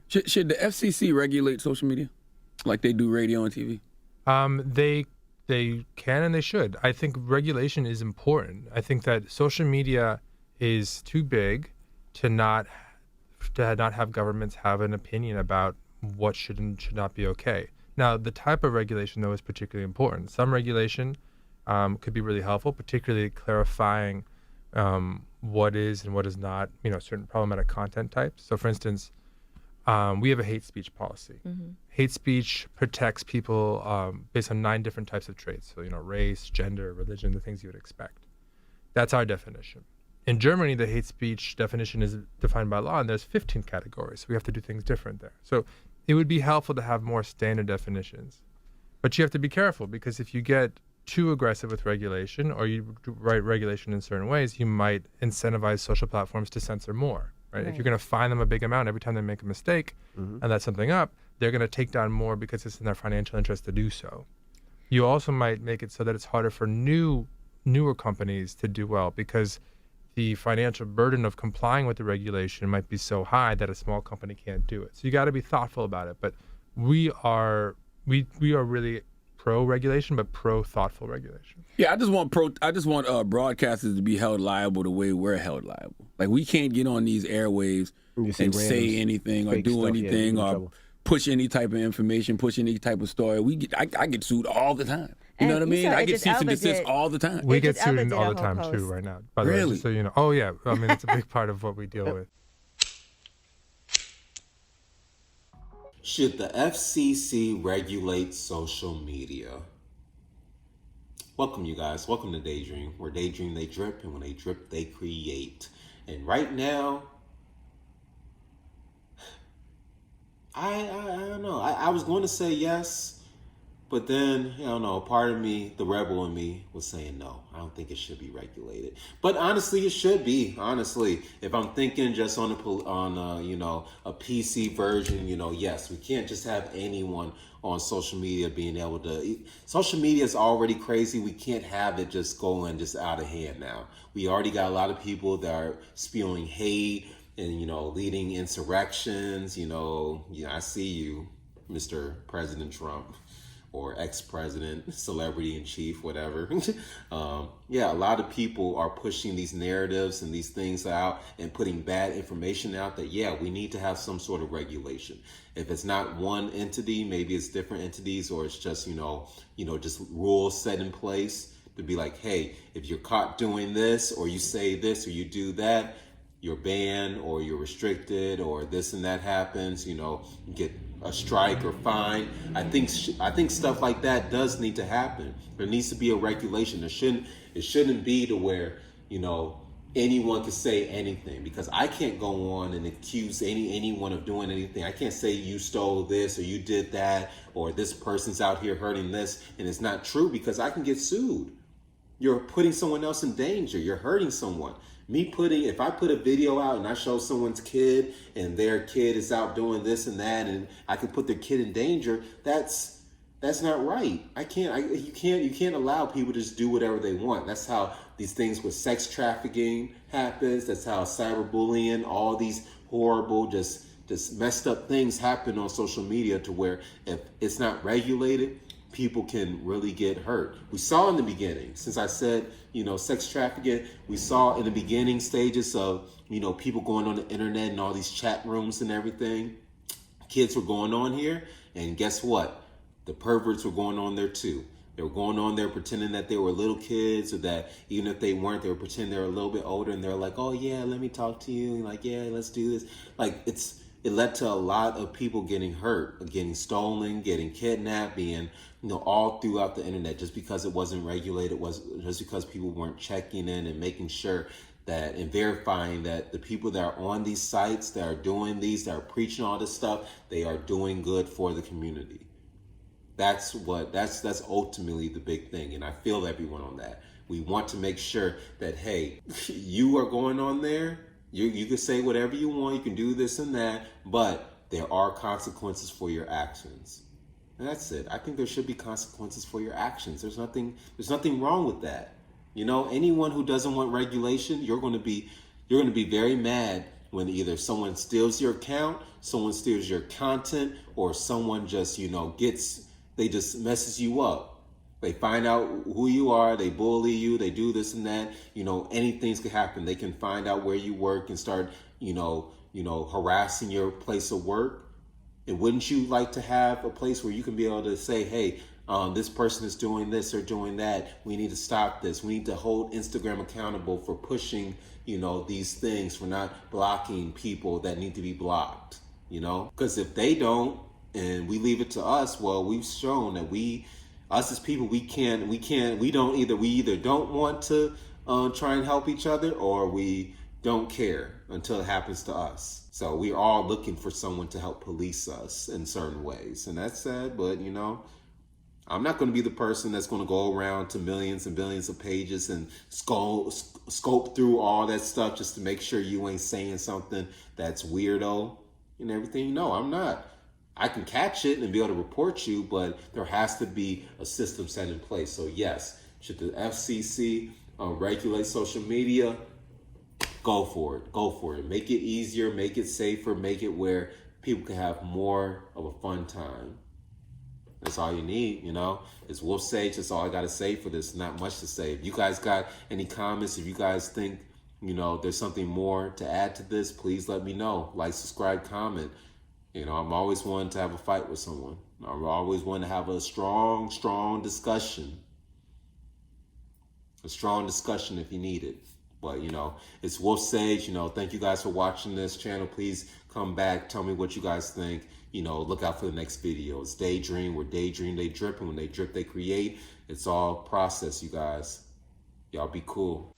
Should the F.C.C. regulate social media like they do radio and TV? They can and they should. I think regulation is important. I think that social media is too big to not have governments have an opinion about what should and should not be okay. Now, the type of regulation, though, is particularly important. Some regulation could be really helpful, particularly clarifying what is and what is not, certain problematic content types. So, for instance, we have a hate speech policy. Mm-hmm. Hate speech protects people based on 9 different types of traits. So, race, gender, religion, the things you would expect. That's our definition. In Germany, the hate speech definition is defined by law, and there's 15 categories. So we have to do things different there. So it would be helpful to have more standard definitions. But you have to be careful, because if you get too aggressive with regulation, or you write regulation in certain ways, you might incentivize social platforms to censor more. Right? If you're going to fine them a big amount every time they make a mistake and let something up, they're going to take down more because it's in their financial interest to do so. You also might make it so that it's harder for newer companies to do well, because the financial burden of complying with the regulation might be so high that a small company can't do it. So you got to be thoughtful about it. But we are really pro-regulation, but pro-thoughtful regulation. Yeah, I just want broadcasters to be held liable the way we're held liable. Like, we can't get on these airwaves and say anything or do anything or push any type of information, push any type of story. I get sued all the time. You know what I mean? I get cease and desist all the time. We get sued all the time too right now. By the way, just so you know. Oh yeah, I mean, it's a big part of what we deal with. Should the F.C.C. regulate social media? Welcome, you guys. Welcome to Daydream. Where daydream, they drip, and when they drip, they create. And right now, I don't know. I was going to say yes, but then, I don't know, part of me, the rebel in me, was saying no. I don't think it should be regulated. But honestly, it should be. Honestly, if I'm thinking just on a PC version, yes, we can't just have anyone on social media being able to. Social media is already crazy. We can't have it just going just out of hand now. We already got a lot of people that are spewing hate and leading insurrections. I see you, Mr. President Trump. Or ex-president, celebrity-in-chief, whatever. A lot of people are pushing these narratives and these things out and putting bad information out that, we need to have some sort of regulation. If it's not one entity, maybe it's different entities, or it's just, just rules set in place to be like, hey, if you're caught doing this, or you say this, or you do that, you're banned, or you're restricted, or this and that happens, you get a strike or fine. I think stuff like that does need to happen. There needs to be a regulation. It shouldn't be to where, anyone can say anything, because I can't go on and accuse anyone of doing anything. I can't say you stole this or you did that or this person's out here hurting this, and it's not true, because I can get sued. You're putting someone else in danger. You're hurting someone. If I put a video out and I show someone's kid and their kid is out doing this and that, and I can put their kid in danger, that's not right. You can't allow people to just do whatever they want. That's how these things with sex trafficking happens. That's how cyberbullying, all these horrible, just messed up things happen on social media, to where if it's not regulated, people can really get hurt. We saw in the beginning, since I said, sex trafficking, we saw in the beginning stages of, people going on the internet and all these chat rooms and everything. Kids were going on here, and guess what? The perverts were going on there too. They were going on there pretending that they were little kids, or that even if they weren't, they were pretending they were a little bit older, and they're like, oh yeah, let me talk to you. And like, yeah, let's do this. Like, it led to a lot of people getting hurt, getting stolen, getting kidnapped, being, all throughout the internet, just because it wasn't regulated, just because people weren't checking in and making sure that, and verifying that the people that are on these sites, that are doing these, that are preaching all this stuff, they are doing good for the community. That's ultimately the big thing. And I feel everyone on that. We want to make sure that, hey, you are going on there. You can say whatever you want. You can do this and that, but there are consequences for your actions. And that's it. I think there should be consequences for your actions. There's nothing wrong with that. Anyone who doesn't want regulation, you're going to be very mad when either someone steals your account, someone steals your content, or someone just, they just messes you up. They find out who you are, they bully you, they do this and that. Anything could happen. They can find out where you work and start, harassing your place of work. And wouldn't you like to have a place where you can be able to say, hey, this person is doing this or doing that. We need to stop this. We need to hold Instagram accountable for pushing, these things, for not blocking people that need to be blocked, Because if they don't, and we leave it to us, well, we've shown that us as people, we either don't want to try and help each other, or we don't care until it happens to us. So we're all looking for someone to help police us in certain ways. And that's sad, but I'm not going to be the person that's going to go around to millions and billions of pages and scope through all that stuff just to make sure you ain't saying something that's weirdo and everything. No, I'm not. I can catch it and be able to report you, but there has to be a system set in place. So yes, should the F.C.C. regulate social media? Go for it. Go for it. Make it easier, make it safer, make it where people can have more of a fun time. That's all you need, It's Wolf Sage. That's all I got to say for this. Not much to say. If you guys got any comments, if you guys think, there's something more to add to this, please let me know. Like, subscribe, comment. I'm always one to have a fight with someone. I'm always one to have a strong discussion. A strong discussion if you need it. But, it's Wolf Sage. Thank you guys for watching this channel. Please come back. Tell me what you guys think. Look out for the next video. It's Daydream. Where daydream, they drip. And when they drip, they create. It's all process, you guys. Y'all be cool.